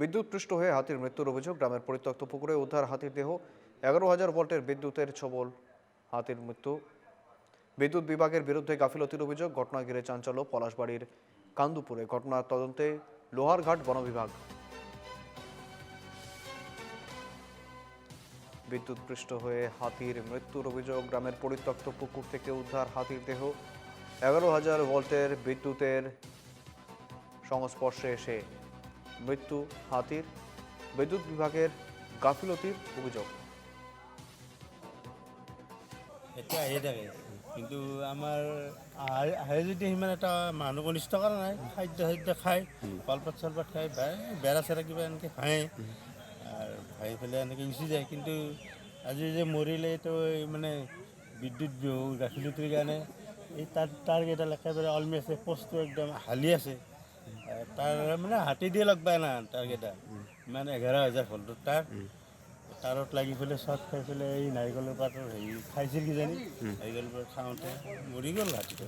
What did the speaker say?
বিদ্যুৎপৃষ্ট হয়ে হাতির মৃত্যুর অভিযোগ। গ্রামের পরিত্যক্ত পুকুরে উদ্ধার হাতির দেহ। 11,000 ভোল্টের বিদ্যুতের ছোবল, হাতির মৃত্যু। বিদ্যুৎ বিভাগের বিরুদ্ধে গাফিলতির অভিযোগ। ঘটনা ঘিরে চাঞ্চল্য পলাশবাড়ির কান্দুপুরে। ঘটনার তদন্তে লোহারঘাট বন বিভাগ। বিদ্যুৎপৃষ্ট হয়ে হাতির মৃত্যুর অভিযোগ। গ্রামের পরিত্যক্ত পুকুর থেকে উদ্ধার হাতির দেহ। 11,000 ভোল্টের বিদ্যুতের সংস্পর্শে এসে মৃত্যু হাতির। বিদ্যুৎ বিভাগের গাফিলতির অভিযোগ। এতিয়া আহি থাকে, কিন্তু আমাৰ আহে যদি সিমান এটা মানুহ অনিষ্ট কৰা নাই। খাদ্য খায়, কলপাত চলপাত খায়, বেৰা চেৰা কিবা এনেকৈ ভাঙে আৰু ভাঙি পেলাই এনেকৈ গুচি যায়। কিন্তু আজি যে মৰিলে তো মানে বিদ্যুৎ গাফিলতিৰ কাৰণে এই তাৰ কেইডাল একেবাৰে অলমি আছে, পষ্টটো একদম হালি আছে। তাৰ মানে হাতী দিয়ে লগ পায় না, তাৰ কেইটা মানে 11,000 ভোল্টৰ তাৰত লাগি পেলাই শ্বৰ্ট খাই পেলাই এই নাৰিকলৰ পাতৰ হেৰি খাইছিল কিজানি, নাৰিকলৰ পাত খাওঁতে মৰি গ'ল হাতীটো।